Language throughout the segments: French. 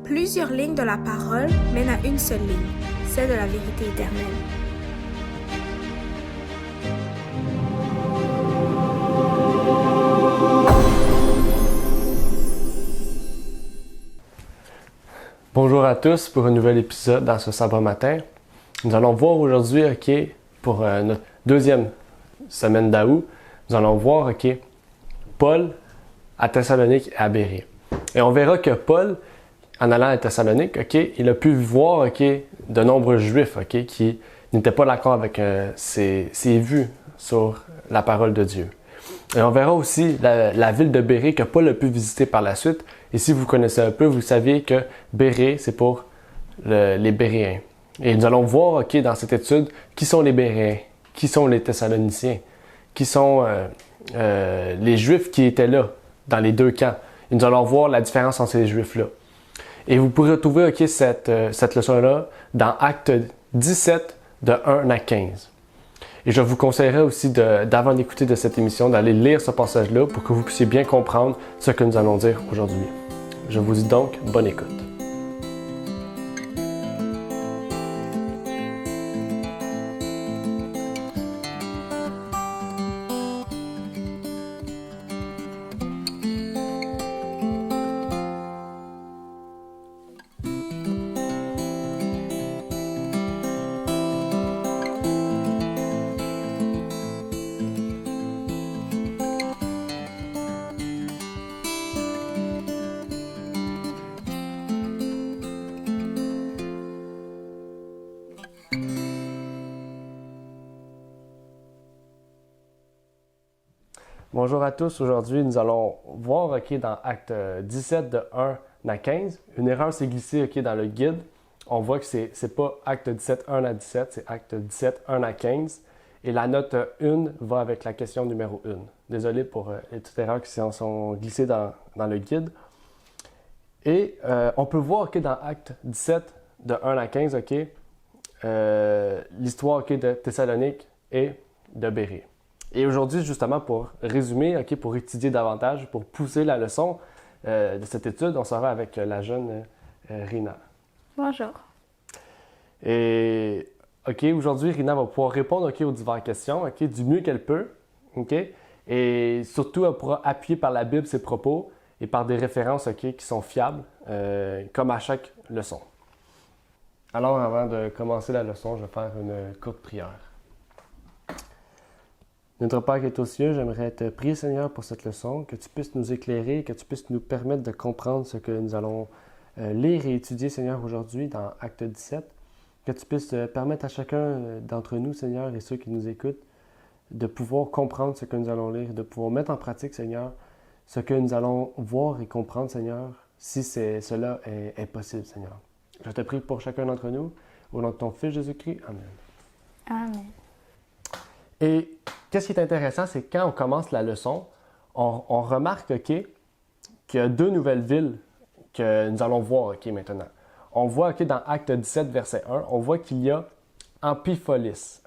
Plusieurs lignes de la parole mènent à une seule ligne, celle de la vérité éternelle. Bonjour à tous pour un nouvel épisode dans ce sabre matin. Nous allons voir aujourd'hui, pour notre deuxième semaine d'Août, nous allons voir, Paul à Thessalonique et à Bérée. Et on verra que Paul, en allant à Thessalonique, il a pu voir, de nombreux Juifs, qui n'étaient pas d'accord avec ses vues sur la parole de Dieu. Et on verra aussi la ville de Bérée que Paul a pu visiter par la suite. Et si vous connaissez un peu, vous saviez que Bérée, c'est pour les Béréens. Et nous allons voir, dans cette étude, qui sont les Béréens, qui sont les Thessaloniciens, qui sont les Juifs qui étaient là, dans les deux camps. Et nous allons voir la différence entre ces Juifs-là. Et vous pourrez retrouver cette leçon-là dans Acte 17, de 1 à 15. Et je vous conseillerais aussi, d'avant d'écouter de cette émission, d'aller lire ce passage-là pour que vous puissiez bien comprendre ce que nous allons dire aujourd'hui. Je vous dis donc bonne écoute. Bonjour à tous. Aujourd'hui, nous allons voir dans Acte 17 de 1 à 15. Une erreur s'est glissée dans le guide. On voit que c'est pas Acte 17, 1 à 17, c'est Acte 17, 1 à 15. Et la note 1 va avec la question numéro 1. Désolé pour les petites erreurs qui sont glissées dans le guide. Et on peut voir dans Acte 17 de 1 à 15, l'histoire de Thessalonique et de Bérée. Et aujourd'hui, justement, pour résumer, pour étudier davantage, pour pousser la leçon de cette étude, on sera avec la jeune Rina. Bonjour. Et aujourd'hui, Rina va pouvoir répondre aux diverses questions du mieux qu'elle peut. Et surtout, elle pourra appuyer par la Bible ses propos et par des références qui sont fiables, comme à chaque leçon. Alors, avant de commencer la leçon, je vais faire une courte prière. Notre Père qui est aux cieux, j'aimerais te prier, Seigneur, pour cette leçon, que tu puisses nous éclairer, que tu puisses nous permettre de comprendre ce que nous allons lire et étudier, Seigneur, aujourd'hui dans Acte 17, que tu puisses permettre à chacun d'entre nous, Seigneur, et ceux qui nous écoutent, de pouvoir comprendre ce que nous allons lire, de pouvoir mettre en pratique, Seigneur, ce que nous allons voir et comprendre, Seigneur, si cela est possible, Seigneur. Je te prie pour chacun d'entre nous, au nom de ton Fils Jésus-Christ. Amen. Amen. Et qu'est-ce qui est intéressant, c'est quand on commence la leçon, on remarque qu'il y a deux nouvelles villes que nous allons voir maintenant. On voit dans Acte 17, verset 1, on voit qu'il y a Amphipolis.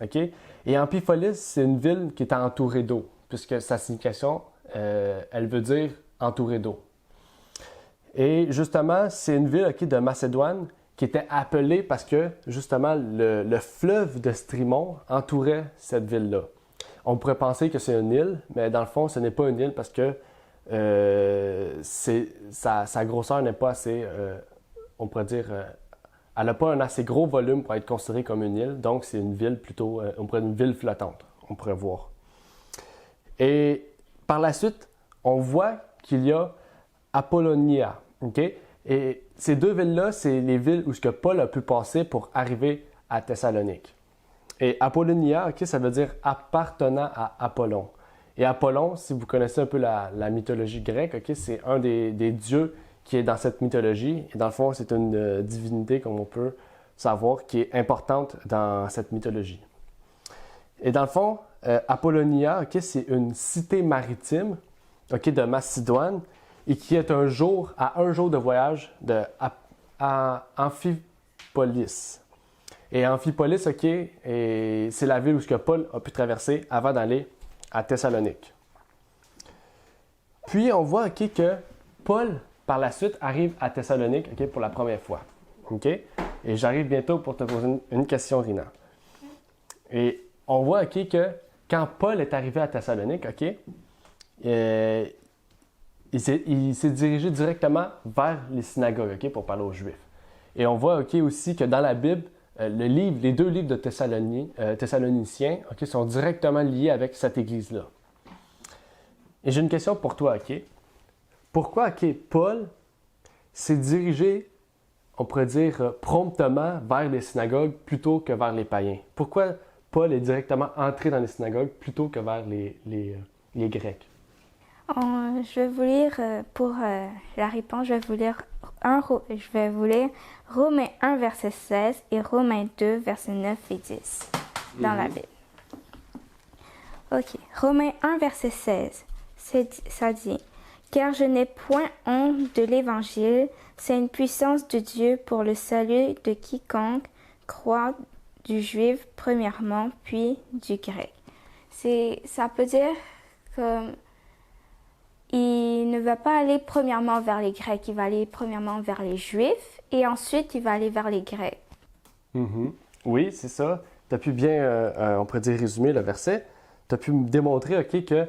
Et Amphipolis, c'est une ville qui est entourée d'eau, puisque sa signification, elle veut dire entourée d'eau. Et justement, c'est une ville de Macédoine qui était appelée parce que, justement, le fleuve de Strymon entourait cette ville-là. On pourrait penser que c'est une île, mais dans le fond, ce n'est pas une île parce que sa grosseur n'est pas assez, on pourrait dire, elle n'a pas un assez gros volume pour être considérée comme une île, donc c'est une ville plutôt, on pourrait dire une ville flottante, on pourrait voir. Et par la suite, on voit qu'il y a Apollonia, Et ces deux villes-là, c'est les villes où Paul a pu passer pour arriver à Thessalonique. Et Apollonia, ça veut dire appartenant à Apollon. Et Apollon, si vous connaissez un peu la mythologie grecque, c'est un des dieux qui est dans cette mythologie. Et dans le fond, c'est une divinité, comme on peut savoir, qui est importante dans cette mythologie. Et dans le fond, Apollonia, c'est une cité maritime de Macédoine, et qui est à un jour de voyage à Amphipolis. Et Amphipolis, c'est la ville où Paul a pu traverser avant d'aller à Thessalonique. Puis on voit que Paul par la suite, arrive à Thessalonique, OK, pour la première fois. OK? Et j'arrive bientôt pour te poser une question, Rina. Et on voit, OK, que quand Paul est arrivé à Thessalonique, OK, il s'est dirigé directement vers les synagogues, OK, pour parler aux Juifs. Et on voit, OK, aussi que dans la Bible, les deux livres de Thessaloniciens, OK, sont directement liés avec cette église-là. Et j'ai une question pour toi, OK? Pourquoi, OK, Paul s'est dirigé, on pourrait dire, promptement vers les synagogues plutôt que vers les païens? Pourquoi Paul est directement entré dans les synagogues plutôt que vers les Grecs? Je vais vous lire pour la réponse, je vais vous lire Romains 1, verset 16 et Romains 2, verset 9 et 10 dans la Bible. OK. Romains 1, verset 16, ça dit « Car je n'ai point honte de l'Évangile, c'est une puissance de Dieu pour le salut de quiconque croit, du juif premièrement, puis du grec. » Ça peut dire que il ne va pas aller premièrement vers les Grecs, il va aller premièrement vers les Juifs et ensuite il va aller vers les Grecs. Mm-hmm. Oui, c'est ça. Tu as pu bien, on pourrait dire, résumer le verset. Tu as pu me démontrer, OK, que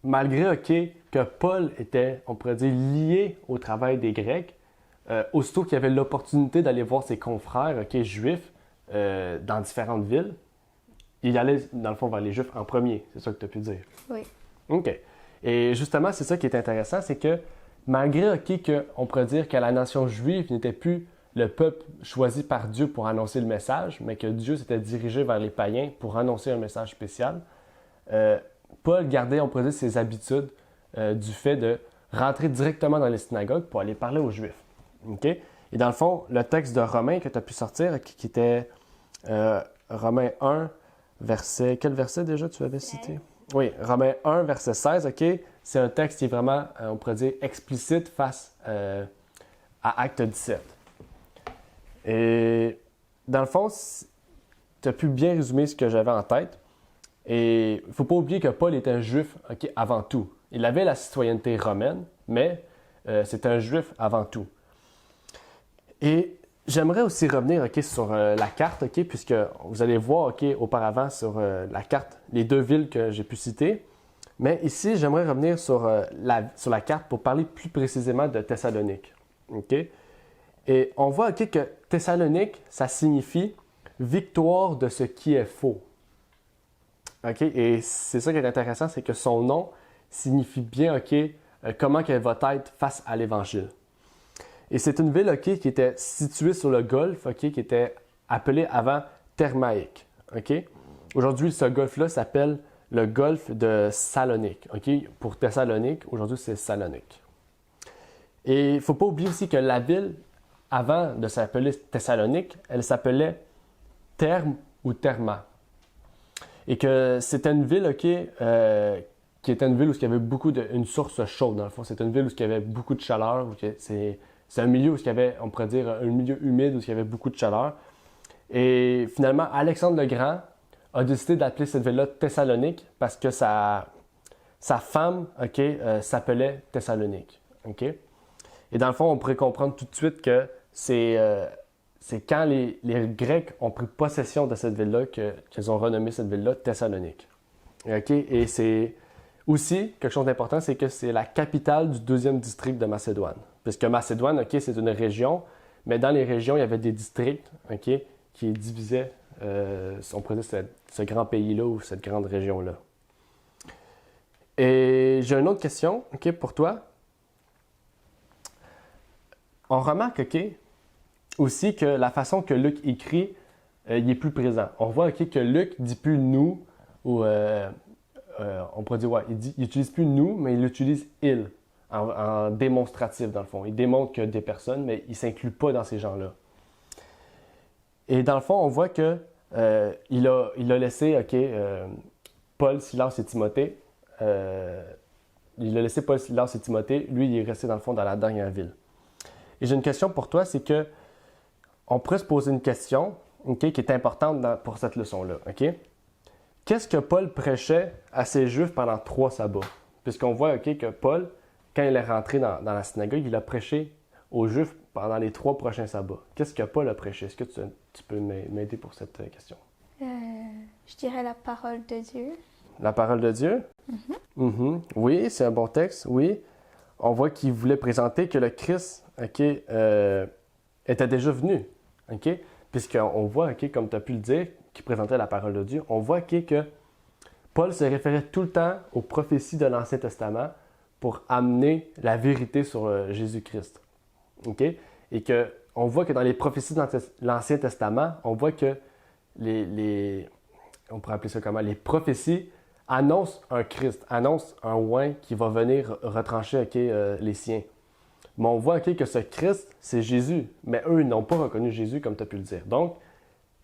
malgré, OK, que Paul était, on pourrait dire, lié au travail des Grecs, aussitôt qu'il avait l'opportunité d'aller voir ses confrères, OK, juifs, dans différentes villes, il allait, dans le fond, vers les Juifs en premier. C'est ça que tu as pu dire. Oui. OK. Et justement, c'est ça qui est intéressant, c'est que malgré, OK, qu'on pourrait dire que la nation juive n'était plus le peuple choisi par Dieu pour annoncer le message, mais que Dieu s'était dirigé vers les païens pour annoncer un message spécial, Paul gardait, on pourrait dire, ses habitudes du fait de rentrer directement dans les synagogues pour aller parler aux Juifs. OK? Et dans le fond, le texte de Romains que tu as pu sortir, qui était Romains 1, verset... Quel verset déjà tu avais cité? Oui, Romains 1, verset 16, OK? C'est un texte qui est vraiment, on pourrait dire, explicite face à Acte 17. Et dans le fond, tu as pu bien résumer ce que j'avais en tête. Et il ne faut pas oublier que Paul était un juif, OK, avant tout. Il avait la citoyenneté romaine, mais c'était un juif avant tout. Et j'aimerais aussi revenir, OK, sur la carte, OK, puisque vous allez voir, OK, auparavant sur la carte les deux villes que j'ai pu citer. Mais ici, j'aimerais revenir sur la carte pour parler plus précisément de Thessalonique. OK? Et on voit, OK, que Thessalonique, ça signifie victoire de ce qui est faux. OK? Et c'est ça qui est intéressant, c'est que son nom signifie bien, OK, comment qu'elle va être face à l'Évangile. Et c'est une ville, OK, qui était située sur le golfe, OK, qui était appelée avant Thermaïque. OK? Aujourd'hui, ce golfe-là s'appelle le golfe de Salonique. OK? Pour Thessalonique, aujourd'hui, c'est Salonique. Et il ne faut pas oublier aussi que la ville, avant de s'appeler Thessalonique, elle s'appelait Therme ou Therma. Et que c'était une ville, OK, qui était une ville où il y avait une source chaude, dans le fond. C'était une ville où il y avait beaucoup de chaleur. C'est un milieu où il y avait, on pourrait dire, un milieu humide où il y avait beaucoup de chaleur. Et finalement, Alexandre le Grand a décidé d'appeler cette ville-là Thessalonique parce que sa femme, OK, s'appelait Thessalonique. OK? Et dans le fond, on pourrait comprendre tout de suite que c'est quand les Grecs ont pris possession de cette ville-là qu'ils ont renommé cette ville-là Thessalonique. OK? Et c'est aussi, quelque chose d'important, c'est que c'est la capitale du deuxième district de Macédoine. Puisque Macédoine, OK, c'est une région, mais dans les régions, il y avait des districts, OK, qui divisaient, on pourrait dire, ce grand pays-là ou cette grande région-là. Et j'ai une autre question, OK, pour toi. On remarque, OK, aussi que la façon que Luc écrit, il est plus présent. On voit, OK, que Luc dit plus « nous » ou on pourrait dire, ouais, il n'utilise plus « nous », mais il utilise « il » en démonstratif, dans le fond. Il démontre que des personnes, mais il ne s'inclut pas dans ces gens-là. Et dans le fond, on voit que il a laissé, OK, Paul, Silas et Timothée. Il a laissé Paul, Silas et Timothée. Lui, il est resté, dans le fond, dans la dernière ville. Et j'ai une question pour toi, c'est que on pourrait se poser une question, OK, qui est importante pour cette leçon-là, OK? Qu'est-ce que Paul prêchait à ces Juifs pendant 3 sabbats? Puisqu'on voit, OK, que Paul, quand il est rentré dans la synagogue, il a prêché aux Juifs pendant les 3 prochains sabbats. Qu'est-ce que Paul a prêché? Est-ce que tu peux m'aider pour cette question? Je dirais la parole de Dieu. La parole de Dieu? Oui, c'est un bon texte, oui. On voit qu'il voulait présenter que le Christ, était déjà venu, puisqu'on voit, comme tu as pu le dire, qu'il présentait la parole de Dieu, on voit, que Paul se référait tout le temps aux prophéties de l'Ancien Testament pour amener la vérité sur Jésus-Christ. Et on voit que dans les prophéties de l'Ancien Testament, on voit que on pourrait appeler ça comment? Les prophéties annoncent un Christ, annoncent un oint qui va venir retrancher les siens. Mais on voit que ce Christ, c'est Jésus. Mais eux, ils n'ont pas reconnu Jésus, comme tu as pu le dire. Donc,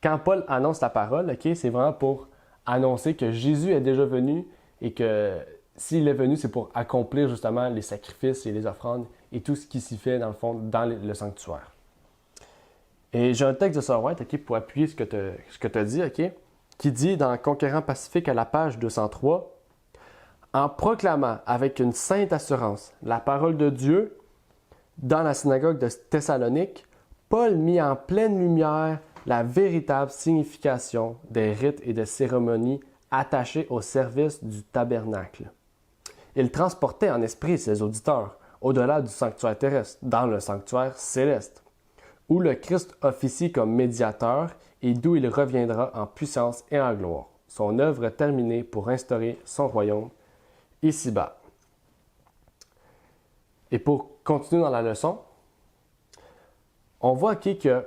quand Paul annonce la parole, c'est vraiment pour annoncer que Jésus est déjà venu et que s'il est venu, c'est pour accomplir justement les sacrifices et les offrandes et tout ce qui s'y fait, dans le fond, dans le sanctuaire. Et j'ai un texte de Sir White pour appuyer ce que tu as dit, qui dit dans Conquérant Pacifique à la page 203, « En proclamant avec une sainte assurance la parole de Dieu dans la synagogue de Thessalonique, Paul mit en pleine lumière la véritable signification des rites et des cérémonies attachés au service du tabernacle. Il transportait en esprit ses auditeurs au-delà du sanctuaire terrestre, dans le sanctuaire céleste, où le Christ officie comme médiateur et d'où il reviendra en puissance et en gloire, son œuvre terminée pour instaurer son royaume ici-bas. » Et pour continuer dans la leçon, on voit que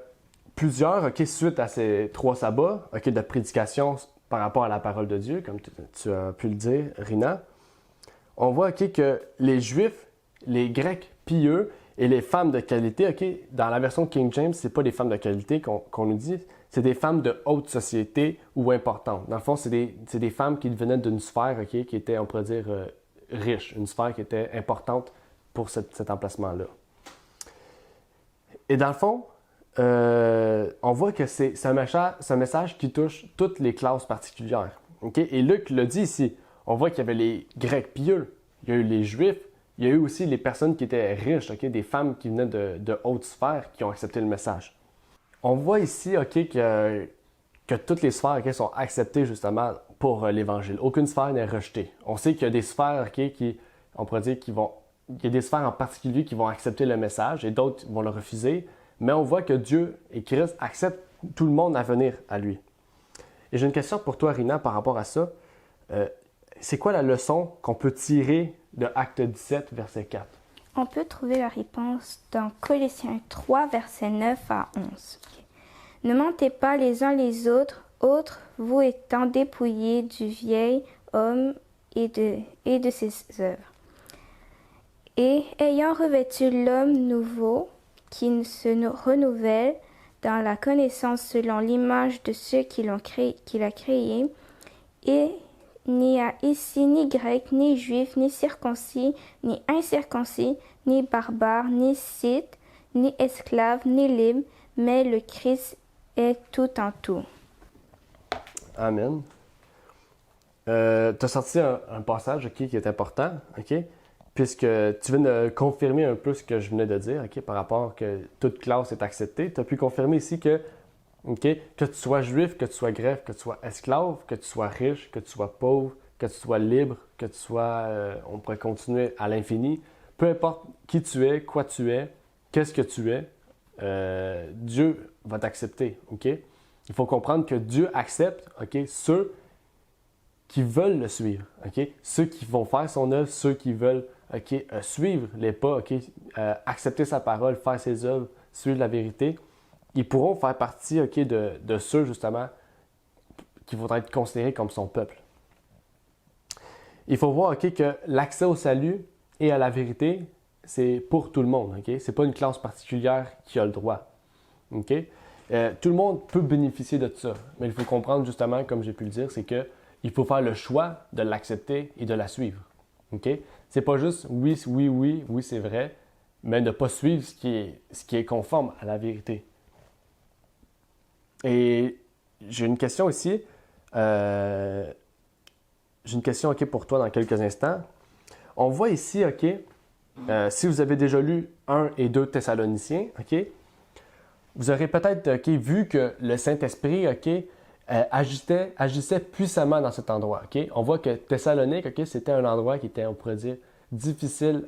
plusieurs, suite à ces 3 sabbats de prédication par rapport à la parole de Dieu, comme tu as pu le dire, Rina, on voit que les Juifs, les Grecs pieux et les femmes de qualité, dans la version King James, c'est pas des femmes de qualité qu'on nous dit, c'est des femmes de haute société ou importantes. Dans le fond, c'est des femmes qui venaient d'une sphère qui était, on pourrait dire, riche, une sphère qui était importante pour cet emplacement-là. Et dans le fond, on voit que c'est un message qui touche toutes les classes particulières. Et Luc le dit ici, on voit qu'il y avait les Grecs pieux, il y a eu les Juifs, il y a eu aussi les personnes qui étaient riches, des femmes qui venaient de hautes sphères qui ont accepté le message. On voit ici que toutes les sphères sont acceptées justement pour l'Évangile. Aucune sphère n'est rejetée. On sait qu'il y a des sphères on pourrait dire il y a des sphères en particulier qui vont accepter le message et d'autres vont le refuser. Mais on voit que Dieu et Christ acceptent tout le monde à venir à lui. Et j'ai une question pour toi, Rina, par rapport à ça. C'est quoi la leçon qu'on peut tirer de Acte 17, verset 4? On peut trouver la réponse dans Colossiens 3, versets 9 à 11. Ne mentez pas les uns les autres, vous étant dépouillés du vieil homme et de ses œuvres. Et ayant revêtu l'homme nouveau, qui se renouvelle dans la connaissance selon l'image de ceux qu'il a créé, et il n'y a ici ni grec, ni juif, ni circoncis, ni incirconcis, ni barbare, ni scythe, ni esclave, ni libre, mais le Christ est tout en tout. Amen. Tu as sorti un passage qui est important, puisque tu viens de confirmer un peu ce que je venais de dire, par rapport que toute classe est acceptée. Tu as pu confirmer ici que tu sois juif, que tu sois grec, que tu sois esclave, que tu sois riche, que tu sois pauvre, que tu sois libre, que tu sois, on pourrait continuer à l'infini. Peu importe qui tu es, quoi tu es, qu'est-ce que tu es, Dieu va t'accepter. Il faut comprendre que Dieu accepte ceux qui veulent le suivre, ceux qui vont faire son œuvre, ceux qui veulent suivre les pas, accepter sa parole, faire ses œuvres, suivre la vérité. Ils pourront faire partie de ceux, justement, qui vont être considérés comme son peuple. Il faut voir que l'accès au salut et à la vérité, c'est pour tout le monde. Ce n'est pas une classe particulière qui a le droit. Tout le monde peut bénéficier de ça. Mais il faut comprendre, justement, comme j'ai pu le dire, c'est qu'il faut faire le choix de l'accepter et de la suivre. C'est pas juste oui, c'est vrai, mais ne pas suivre ce qui est conforme à la vérité. Et j'ai une question ici. J'ai une question pour toi dans quelques instants. On voit ici Si vous avez déjà lu 1 et 2 Thessaloniciens, ok, vous aurez peut-être vu que le Saint-Esprit agissait puissamment dans cet endroit. Ok. On voit que Thessalonique, c'était un endroit qui était, on pourrait dire, difficile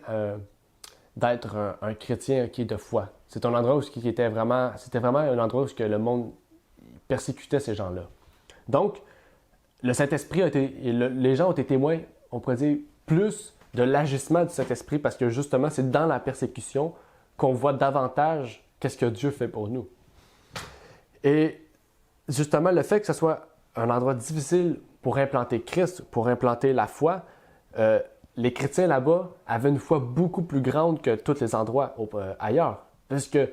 d'être un chrétien de foi. C'est un endroit où c'était vraiment un endroit où le monde persécutait ces gens-là. Donc, le Saint-Esprit les gens ont été témoins, on pourrait dire, plus de l'agissement du Saint-Esprit parce que justement, c'est dans la persécution qu'on voit davantage qu'est-ce que Dieu fait pour nous. Et justement, le fait que ce soit un endroit difficile pour implanter Christ, pour implanter la foi, les chrétiens là-bas avaient une foi beaucoup plus grande que tous les endroits ailleurs. Parce que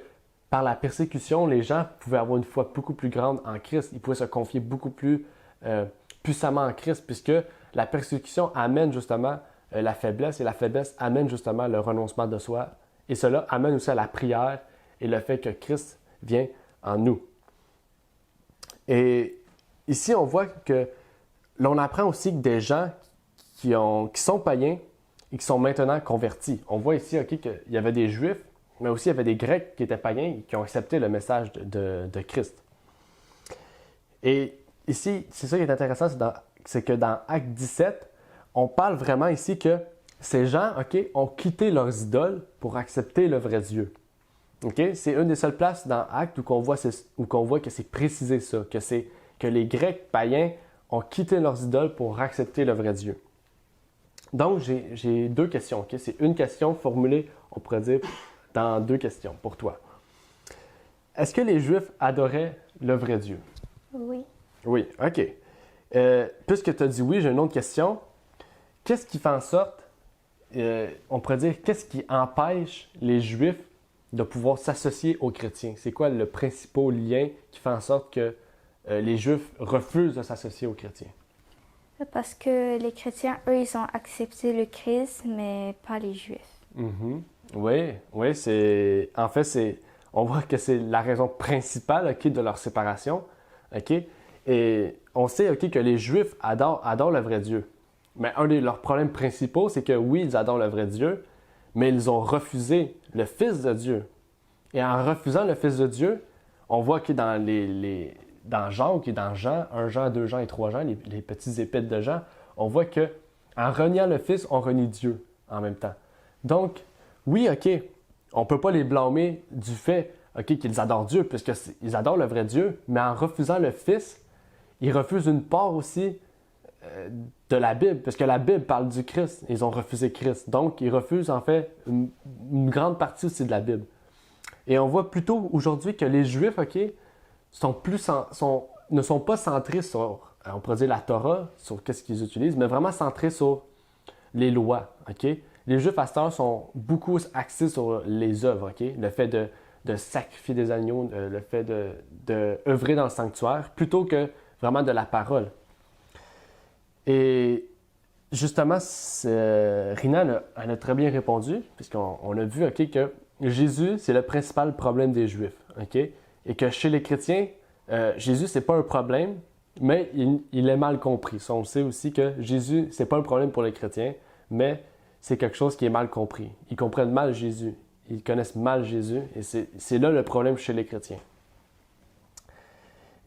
par la persécution, les gens pouvaient avoir une foi beaucoup plus grande en Christ. Ils pouvaient se confier beaucoup plus puissamment en Christ, puisque la persécution amène justement la faiblesse, et la faiblesse amène justement le renoncement de soi. Et cela amène aussi à la prière et le fait que Christ vient en nous. Et ici, on voit que l'on apprend aussi que des gens qui sont païens et qui sont maintenant convertis. On voit ici qu'il y avait des Juifs, mais aussi il y avait des Grecs qui étaient païens et qui ont accepté le message de Christ. Et ici, c'est ça qui est intéressant, c'est que dans Acte 17, on parle vraiment ici que ces gens ont quitté leurs idoles pour accepter le vrai Dieu. C'est une des seules places dans Actes où qu'on voit que c'est précisé ça, que les Grecs païens ont quitté leurs idoles pour accepter le vrai Dieu. Donc, j'ai deux questions. C'est une question formulée, on pourrait dire, dans deux questions pour toi. Est-ce que les Juifs adoraient le vrai Dieu? Oui. Oui, OK. Puisque tu as dit oui, j'ai une autre question. Qu'est-ce qui fait en sorte, on pourrait dire, qu'est-ce qui empêche les Juifs de pouvoir s'associer aux chrétiens? C'est quoi le principal lien qui fait en sorte que les Juifs refusent de s'associer aux chrétiens? Parce que les chrétiens, eux, ils ont accepté le Christ, mais pas les Juifs. Mm-hmm. Oui, on voit que c'est la raison principale de leur séparation. Et on sait que les Juifs adorent le vrai Dieu. Mais un de leurs problèmes principaux, c'est que oui, ils adorent le vrai Dieu, mais ils ont refusé le Fils de Dieu. Et en refusant le Fils de Dieu, on voit que dans Jean, 1 Jean, 2 Jean et 3 Jean, les petits épîtres de Jean, on voit que en reniant le Fils, on renie Dieu en même temps. Donc, oui, on ne peut pas les blâmer du fait qu'ils adorent Dieu, puisqu'ils adorent le vrai Dieu, mais en refusant le Fils, ils refusent une part aussi de la Bible, parce que la Bible parle du Christ. Ils ont refusé Christ. Donc, ils refusent en fait une grande partie aussi de la Bible. Et on voit plutôt aujourd'hui que les Juifs, ne sont pas centrés sur, on pourrait dire la Torah, sur qu'est-ce qu'ils utilisent, mais vraiment centrés sur les lois. Les Juifs à cette heure sont beaucoup axés sur les œuvres. Le fait de sacrifier des agneaux, le fait de œuvrer dans le sanctuaire, plutôt que vraiment de la parole. Et justement, Rina elle a très bien répondu, puisqu'on a vu que Jésus, c'est le principal problème des Juifs. Et que chez les chrétiens, Jésus, c'est pas un problème, mais il est mal compris. Ça, on sait aussi que Jésus, c'est pas un problème pour les chrétiens, mais c'est quelque chose qui est mal compris. Ils comprennent mal Jésus. Ils connaissent mal Jésus, et c'est là le problème chez les chrétiens.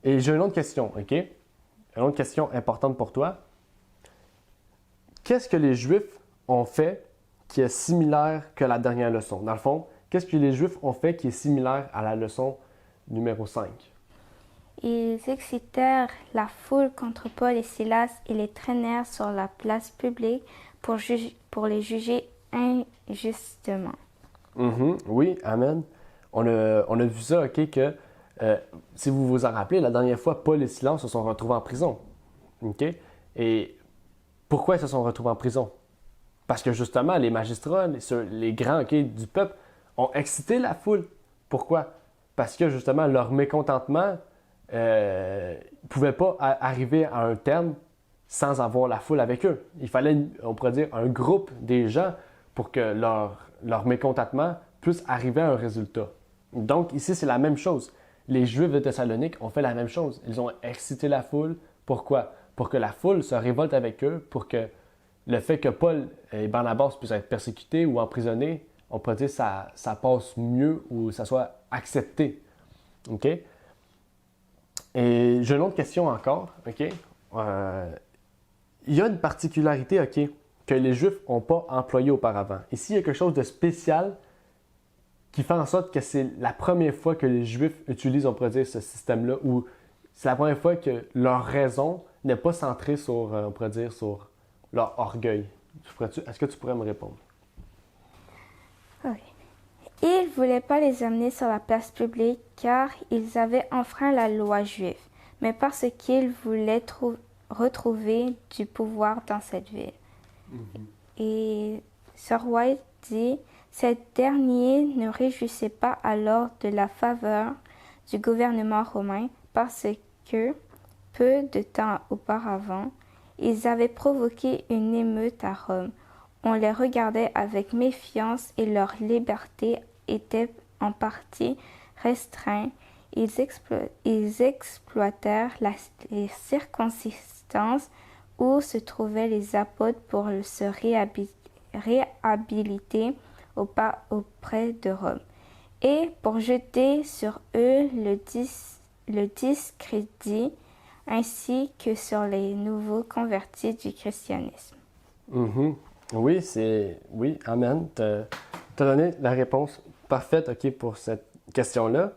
Et j'ai une autre question, Une autre question importante pour toi. Qu'est-ce que les Juifs ont fait qui est similaire que la dernière leçon? Dans le fond, qu'est-ce que les Juifs ont fait qui est similaire à la leçon numéro 5? Ils excitèrent la foule contre Paul et Silas et les traînèrent sur la place publique pour les juger injustement. Mm-hmm. Oui, amen. On a vu ça, que si vous vous en rappelez, la dernière fois, Paul et Silas se sont retrouvés en prison. Et pourquoi ils se sont retrouvés en prison? Parce que justement, les magistrats, les grands du peuple, ont excité la foule. Pourquoi? Parce que justement, leur mécontentement ne pouvait pas arriver à un terme sans avoir la foule avec eux. Il fallait, on pourrait dire, un groupe des gens pour que leur mécontentement puisse arriver à un résultat. Donc ici, c'est la même chose. Les Juifs de Thessalonique ont fait la même chose. Ils ont excité la foule. Pourquoi? Pour que la foule se révolte avec eux, pour que le fait que Paul et Barnabas puissent être persécutés ou emprisonnés, on pourrait dire que ça passe mieux ou ça soit accepté. OK? Et j'ai une autre question encore. OK? Il y a une particularité, OK, que les Juifs n'ont pas employée auparavant. Ici, il y a quelque chose de spécial qui fait en sorte que c'est la première fois que les Juifs utilisent, on pourrait dire, ce système-là, ou c'est la première fois que leur raison n'est pas centrée sur, on pourrait dire, sur leur orgueil. Est-ce que tu pourrais me répondre? Oui. Ils ne voulaient pas les amener sur la place publique car ils avaient enfreint la loi juive, mais parce qu'ils voulaient retrouver du pouvoir dans cette ville. Et Sir White dit, ces derniers ne réjouissaient pas alors de la faveur du gouvernement romain parce que, peu de temps auparavant, ils avaient provoqué une émeute à Rome. On les regardait avec méfiance et leur liberté était en partie restreinte. Ils exploitèrent les circonstances où se trouvaient les apôtres pour se réhabiliter auprès de Rome et pour jeter sur eux le discrédit ainsi que sur les nouveaux convertis du christianisme. Oui, amen. Tu as donné la réponse parfaite, OK, pour cette question-là.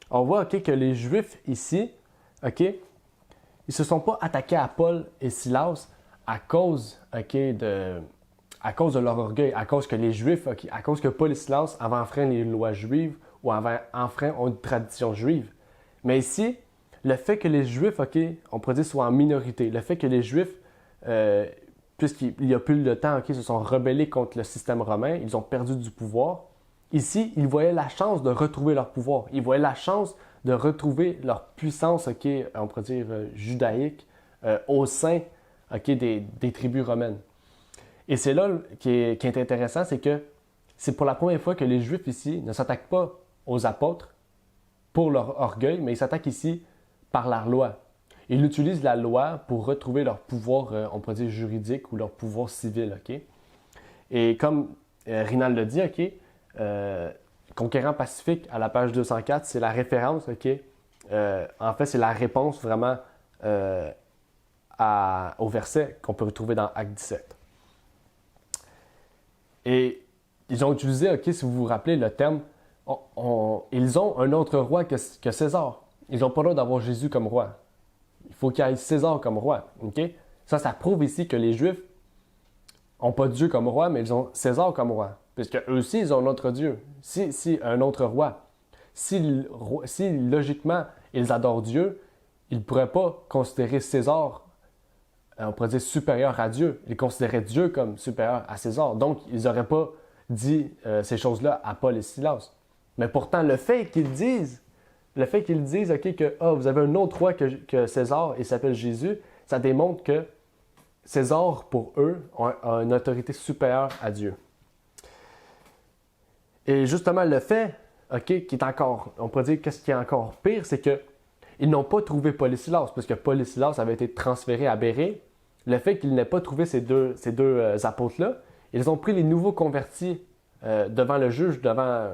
On voit, OK, que les Juifs ici, OK, ils se sont pas attaqués à Paul et Silas à cause, OK, à cause de leur orgueil, à cause que les Juifs, OK, à cause que Paul et Silas avaient enfreint les lois juives ou avaient enfreint une tradition juive. Mais ici, le fait que les Juifs, OK, on pourrait dire, soient en minorité, le fait que les Juifs, puisqu'il n'y a plus le temps, OK, se sont rebellés contre le système romain, ils ont perdu du pouvoir. Ici, ils voyaient la chance de retrouver leur pouvoir. Ils voyaient la chance de retrouver leur puissance, OK, on pourrait dire judaïque, au sein, OK, des tribus romaines. Et c'est là qui est intéressant, c'est que c'est pour la première fois que les Juifs ici ne s'attaquent pas aux apôtres pour leur orgueil, mais ils s'attaquent ici par la loi. Ils utilisent la loi pour retrouver leur pouvoir, on pourrait dire juridique ou leur pouvoir civil, OK? Et comme Rinald le dit, OK, Conquérant Pacifique à la page 204, c'est la référence, OK? En fait, c'est la réponse vraiment au verset qu'on peut retrouver dans Acte 17. Et ils ont utilisé, OK, si vous vous rappelez, le terme, ils ont un autre roi que César. Ils n'ont pas le droit d'avoir Jésus comme roi. Il faut qu'il y ait César comme roi. OK? Ça prouve ici que les Juifs n'ont pas Dieu comme roi, mais ils ont César comme roi. Puisque eux aussi, ils ont un autre Dieu. Si un autre roi. Si logiquement, ils adorent Dieu, ils ne pourraient pas considérer César, on pourrait dire, supérieur à Dieu. Ils considéraient Dieu comme supérieur à César. Donc, ils n'auraient pas dit ces choses-là à Paul et Silas. Mais pourtant, le fait qu'ils disent, OK, que vous avez un autre roi que César et s'appelle Jésus, ça démontre que César, pour eux, a une autorité supérieure à Dieu. Et justement, le fait, OK, qui est encore, on pourrait dire, qu'est-ce qui est encore pire, c'est qu'ils n'ont pas trouvé Paul et Silas, parce que Paul et Silas avaient été transférés à Bérée. Le fait qu'ils n'aient pas trouvé ces deux apôtres-là, ils ont pris les nouveaux convertis devant le juge, devant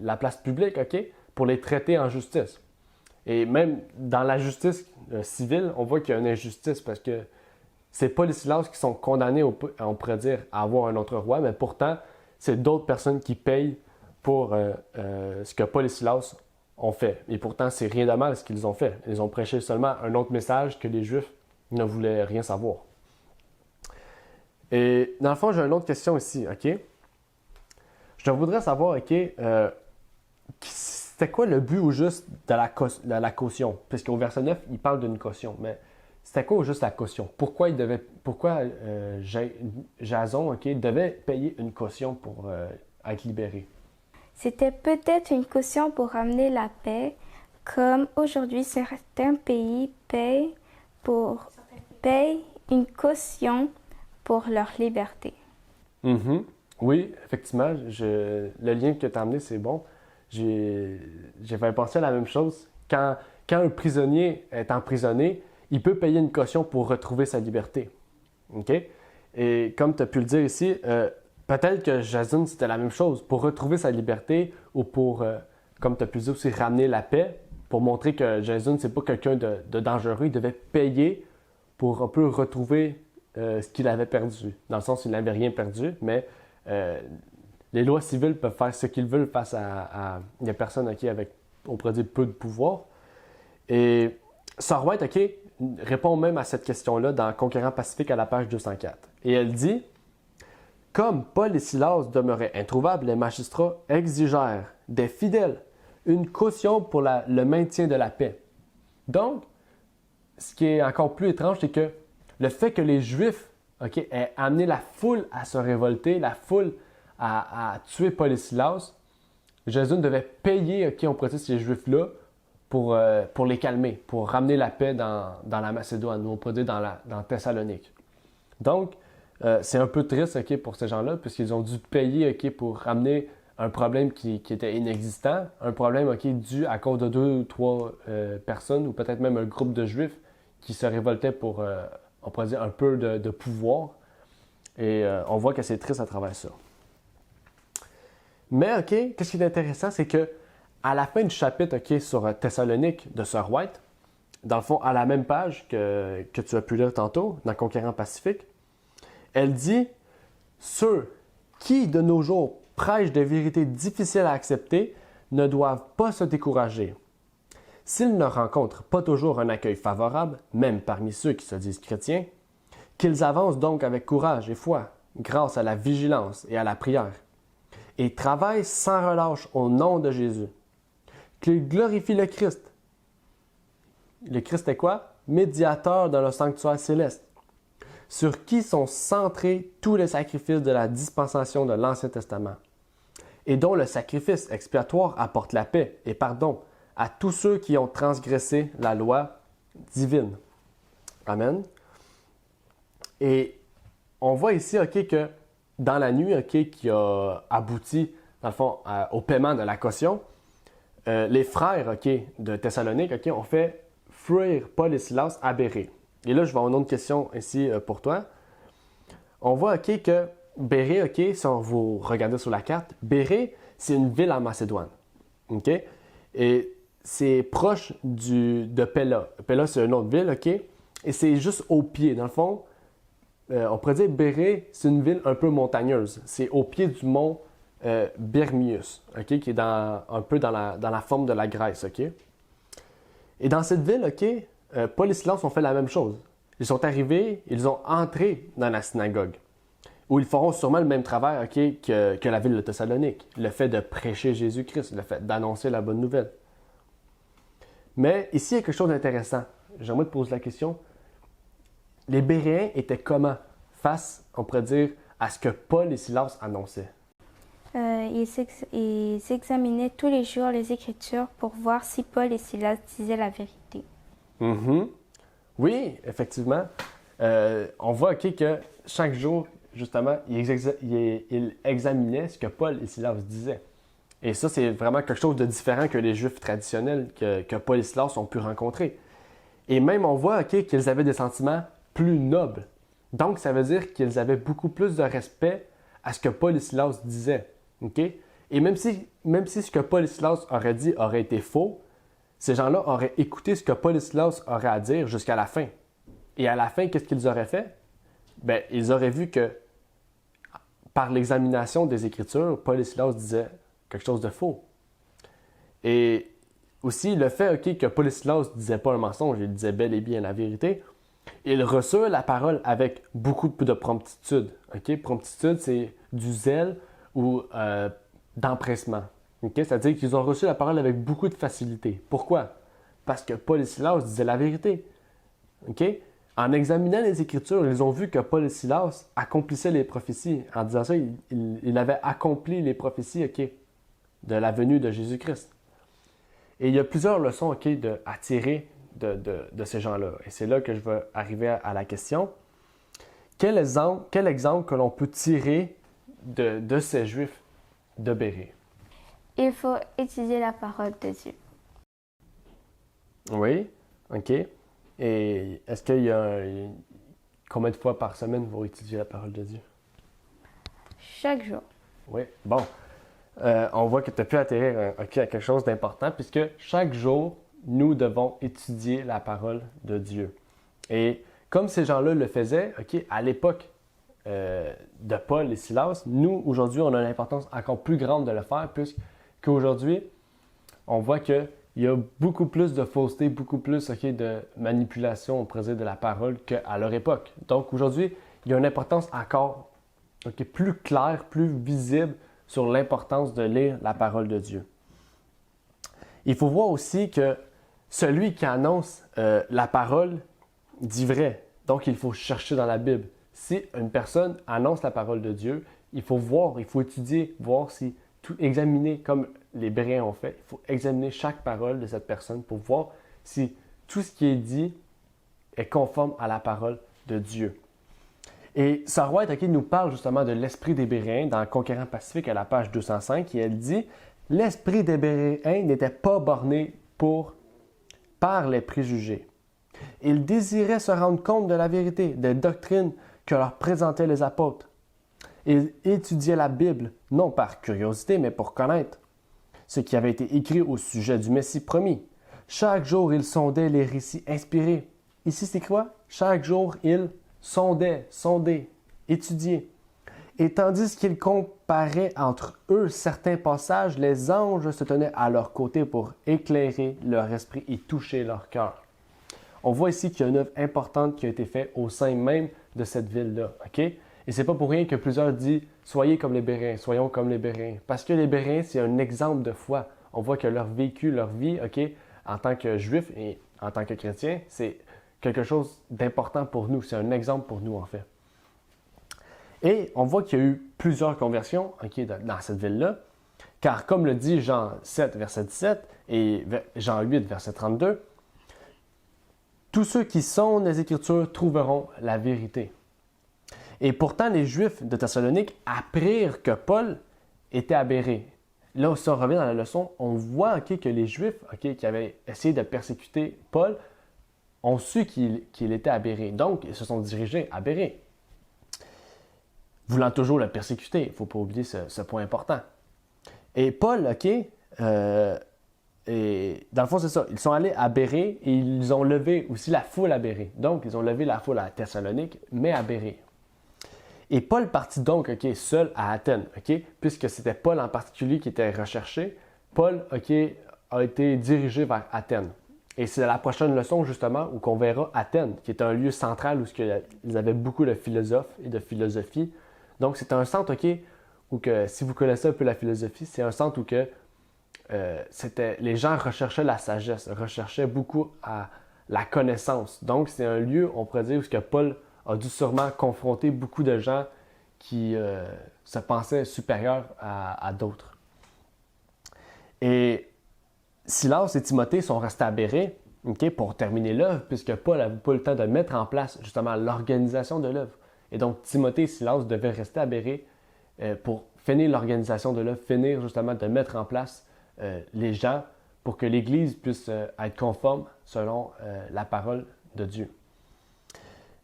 la place publique, OK, pour les traiter en justice. Et même dans la justice civile, on voit qu'il y a une injustice parce que c'est Paul et Silas qui sont condamnés, on pourrait dire, à avoir un autre roi, mais pourtant, c'est d'autres personnes qui payent pour ce que Paul et Silas ont fait. Et pourtant, c'est rien de mal ce qu'ils ont fait. Ils ont prêché seulement un autre message que les Juifs ne voulaient rien savoir. Et dans le fond, j'ai une autre question ici, OK? Je voudrais savoir, OK, c'était quoi le but au juste de la caution? Puisqu'au verset 9, il parle d'une caution, mais c'était quoi au juste la caution? Pourquoi Jason, OK, devait payer une caution pour être libéré? C'était peut-être une caution pour ramener la paix, comme aujourd'hui certains pays payent une caution pour leur liberté. Mm-hmm. Oui, effectivement, le lien que tu as amené, c'est bon. J'ai fait penser à la même chose. Quand un prisonnier est emprisonné, il peut payer une caution pour retrouver sa liberté. OK? Et comme tu as pu le dire ici, peut-être que Jason, c'était la même chose. Pour retrouver sa liberté ou pour, comme tu as pu le dire aussi, ramener la paix, pour montrer que Jason, c'est pas quelqu'un de dangereux, il devait payer pour un peu retrouver ce qu'il avait perdu. Dans le sens, il n'avait rien perdu, mais les lois civiles peuvent faire ce qu'ils veulent face à des personnes avec, on pourrait dire, peu de pouvoir. Et Sir White, répond même à cette question-là dans Conquérant Pacifique à la page 204. Et elle dit « Comme Paul et Silas demeuraient introuvables, les magistrats exigèrent des fidèles une caution pour le maintien de la paix. » Donc, ce qui est encore plus étrange, c'est que le fait que les Juifs aient amené la foule à se révolter, la foule à tuer Paul et Silas, Jason devait payer, on pourrait dire, ces Juifs-là pour les calmer, pour ramener la paix dans la Macédoine, ou on pourrait dire dans Thessalonique. Donc, c'est un peu triste pour ces gens-là, puisqu'ils ont dû payer pour ramener un problème qui était inexistant, un problème dû à cause de 2 ou 3 personnes, ou peut-être même un groupe de Juifs qui se révoltaient pour, on pourrait dire, un peu de pouvoir. Et on voit que c'est triste à travers ça. Mais, qu'est-ce qui est intéressant, c'est que à la fin du chapitre sur Thessalonique de Sir White, dans le fond, à la même page que tu as pu lire tantôt, dans Conquérant Pacifique, elle dit « Ceux qui, de nos jours, prêchent des vérités difficiles à accepter ne doivent pas se décourager. S'ils ne rencontrent pas toujours un accueil favorable, même parmi ceux qui se disent chrétiens, qu'ils avancent donc avec courage et foi, grâce à la vigilance et à la prière, et travaillent sans relâche au nom de Jésus. Qu'ils glorifient le Christ. Le Christ est quoi? Médiateur dans le sanctuaire céleste, sur qui sont centrés tous les sacrifices de la dispensation de l'Ancien Testament, et dont le sacrifice expiatoire apporte la paix et pardon à tous ceux qui ont transgressé la loi divine. » Amen. Et on voit ici que dans la nuit qui a abouti, dans le fond, au paiement de la caution, les frères de Thessalonique ont fait fuir Paul et Silas à Bérée. Et là, je vais avoir une autre question ici pour toi. On voit que Bérée, si on vous regardez sur la carte, Bérée, c'est une ville en Macédoine. Et c'est proche de Pella. Pella, c'est une autre ville, et c'est juste au pied. Dans le fond, on pourrait dire Bérée, c'est une ville un peu montagneuse. C'est au pied du mont Bermius, qui est un peu dans la forme de la Grèce. Et dans cette ville, Paul et Silas ont fait la même chose. Ils sont arrivés, ils ont entré dans la synagogue, où ils feront sûrement le même travail que la ville de Thessalonique. Le fait de prêcher Jésus-Christ, le fait d'annoncer la bonne nouvelle. Mais ici, il y a quelque chose d'intéressant. J'aimerais te poser la question. Les Béréens étaient comment face, on pourrait dire, à ce que Paul et Silas annonçaient? Ils examinaient tous les jours les Écritures pour voir si Paul et Silas disaient la vérité. Mm-hmm. Oui, effectivement. On voit que chaque jour, justement, ils examinaient ce que Paul et Silas disaient. Et ça, c'est vraiment quelque chose de différent que les Juifs traditionnels que Paul et Silas ont pu rencontrer. Et même, on voit qu'ils avaient des sentiments plus nobles. Donc, ça veut dire qu'ils avaient beaucoup plus de respect à ce que Paul et Silas disaient. Et même si ce que Paul et Silas auraient dit aurait été faux, ces gens-là auraient écouté ce que Paul et Silas auraient à dire jusqu'à la fin. Et à la fin, qu'est-ce qu'ils auraient fait? Ils auraient vu que par l'examination des Écritures, Paul et Silas disaient quelque chose de faux. Et aussi, le fait que Paul et Silas ne disaient pas un mensonge, ils disaient bel et bien la vérité, ils reçurent la parole avec beaucoup de promptitude. Promptitude, c'est du zèle ou d'empressement. C'est-à-dire qu'ils ont reçu la parole avec beaucoup de facilité. Pourquoi? Parce que Paul et Silas disaient la vérité. En examinant les Écritures, ils ont vu que Paul et Silas accomplissaient les prophéties. En disant ça, il avait accompli les prophéties de la venue de Jésus-Christ. Et il y a plusieurs leçons à tirer de ces gens-là. Et c'est là que je vais arriver à la question. Quel exemple que l'on peut tirer de ces Juifs de Bérée? Il faut étudier la parole de Dieu. Oui, OK. Et est-ce qu'il y a combien de fois par semaine vous étudiez la parole de Dieu? Chaque jour. Oui, bon. On voit que tu as pu atterrir à quelque chose d'important puisque chaque jour, nous devons étudier la parole de Dieu. Et comme ces gens-là le faisaient, à l'époque de Paul et Silas, nous, aujourd'hui, on a une importance encore plus grande de le faire puisqu'aujourd'hui, on voit qu'il y a beaucoup plus de fausseté, beaucoup plus de manipulation, on pourrait dire, de la parole qu'à leur époque. Donc aujourd'hui, il y a une importance encore plus claire, plus visible sur l'importance de lire la parole de Dieu. Il faut voir aussi que celui qui annonce la parole dit vrai. Donc, il faut chercher dans la Bible. Si une personne annonce la parole de Dieu, il faut voir, il faut étudier, voir si tout, examiner comme les Béréens ont fait. Il faut examiner chaque parole de cette personne pour voir si tout ce qui est dit est conforme à la parole de Dieu. Et Sarah White nous parle justement de l'esprit des Béréens dans Conquérant Pacifique à la page 205 et elle dit « L'esprit des Béréens n'était pas borné par les préjugés. Ils désiraient se rendre compte de la vérité, des doctrines que leur présentaient les apôtres. Ils étudiaient la Bible, non par curiosité, mais pour connaître ce qui avait été écrit au sujet du Messie promis. Chaque jour, ils sondaient les récits inspirés. » Ici, c'est quoi? Chaque jour, ils sondaient, étudiaient. Et tandis qu'ils comparaient entre eux certains passages, les anges se tenaient à leur côté pour éclairer leur esprit et toucher leur cœur. On voit ici qu'il y a une œuvre importante qui a été faite au sein même de cette ville-là. Et c'est pas pour rien que plusieurs disent « Soyez comme les Béréens, soyons comme les Béréens ». Parce que les Béréens, c'est un exemple de foi. On voit que leur vécu, leur vie, en tant que Juifs et en tant que chrétiens, c'est quelque chose d'important pour nous. C'est un exemple pour nous, en fait. Et on voit qu'il y a eu plusieurs conversions dans cette ville-là, car comme le dit Jean 7, verset 17 et Jean 8, verset 32, « Tous ceux qui sondent les Écritures trouveront la vérité. » Et pourtant, les Juifs de Thessalonique apprirent que Paul était aberré. Là, si on revient dans la leçon, on voit que les Juifs qui avaient essayé de persécuter Paul ont su qu'il était aberré. Donc, ils se sont dirigés à Bérée, voulant toujours le persécuter. Il ne faut pas oublier ce point important. Et Paul, et dans le fond, c'est ça. Ils sont allés à Bérée et ils ont levé aussi la foule à Bérée. Donc, ils ont levé la foule à Thessalonique, mais à Bérée. Et Paul partit donc seul à Athènes, puisque c'était Paul en particulier qui était recherché. Paul a été dirigé vers Athènes. Et c'est la prochaine leçon, justement, où on verra Athènes, qui est un lieu central où ils avaient beaucoup de philosophes et de philosophie. Donc, c'est un centre, où si vous connaissez un peu la philosophie, c'est un centre où les gens recherchaient la sagesse, recherchaient beaucoup la connaissance. Donc, c'est un lieu, on pourrait dire, où Paul a dû sûrement confronter beaucoup de gens qui se pensaient supérieurs à d'autres. Et Silas et Timothée sont restés à Bérée pour terminer l'œuvre, puisque Paul n'avait pas le temps de mettre en place justement l'organisation de l'œuvre. Et donc Timothée et Silas devaient rester à Bérée pour finir l'organisation de l'œuvre, finir justement de mettre en place les gens pour que l'Église puisse être conforme selon la parole de Dieu.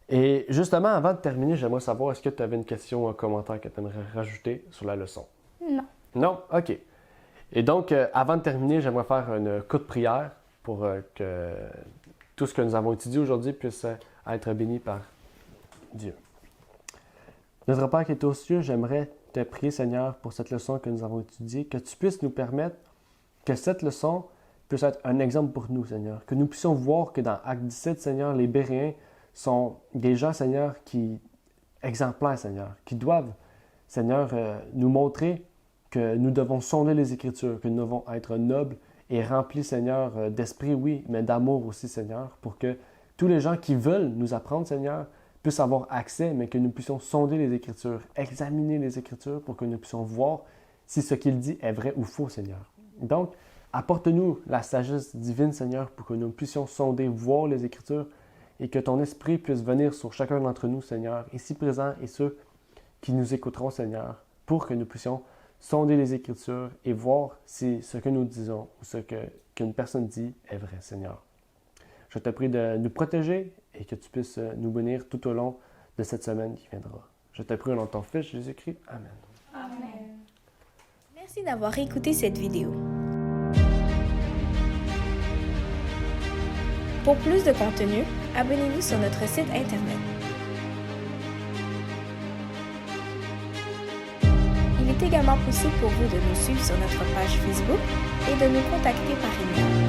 Et justement, avant de terminer, j'aimerais savoir, est-ce que tu avais une question ou un commentaire que tu aimerais rajouter sur la leçon? Non. Non? OK. Et donc, avant de terminer, j'aimerais faire une courte prière pour que tout ce que nous avons étudié aujourd'hui puisse être béni par Dieu. Notre Père qui est aux cieux, j'aimerais te prier, Seigneur, pour cette leçon que nous avons étudiée, que tu puisses nous permettre que cette leçon puisse être un exemple pour nous, Seigneur. Que nous puissions voir que dans Acte 17, Seigneur, les Béréens sont des gens, Seigneur, exemplaires, Seigneur, qui doivent, Seigneur, nous montrer que nous devons sonder les Écritures, que nous devons être nobles et remplis, Seigneur, d'esprit, oui, mais d'amour aussi, Seigneur, pour que tous les gens qui veulent nous apprendre, Seigneur, puissent avoir accès, mais que nous puissions sonder les Écritures, examiner les Écritures pour que nous puissions voir si ce qu'il dit est vrai ou faux, Seigneur. Donc, apporte-nous la sagesse divine, Seigneur, pour que nous puissions sonder, voir les Écritures et que ton Esprit puisse venir sur chacun d'entre nous, Seigneur, ici présents et ceux qui nous écouteront, Seigneur, pour que nous puissions sonder les Écritures et voir si ce que nous disons ou ce qu'une personne dit est vrai, Seigneur. Je te prie de nous protéger et que tu puisses nous bénir tout au long de cette semaine qui viendra. Je te prie au nom de ton Fils, Jésus-Christ. Amen. Amen. Merci d'avoir écouté cette vidéo. Pour plus de contenu, abonnez-vous sur notre site Internet. Il est également possible pour vous de nous suivre sur notre page Facebook et de nous contacter par email.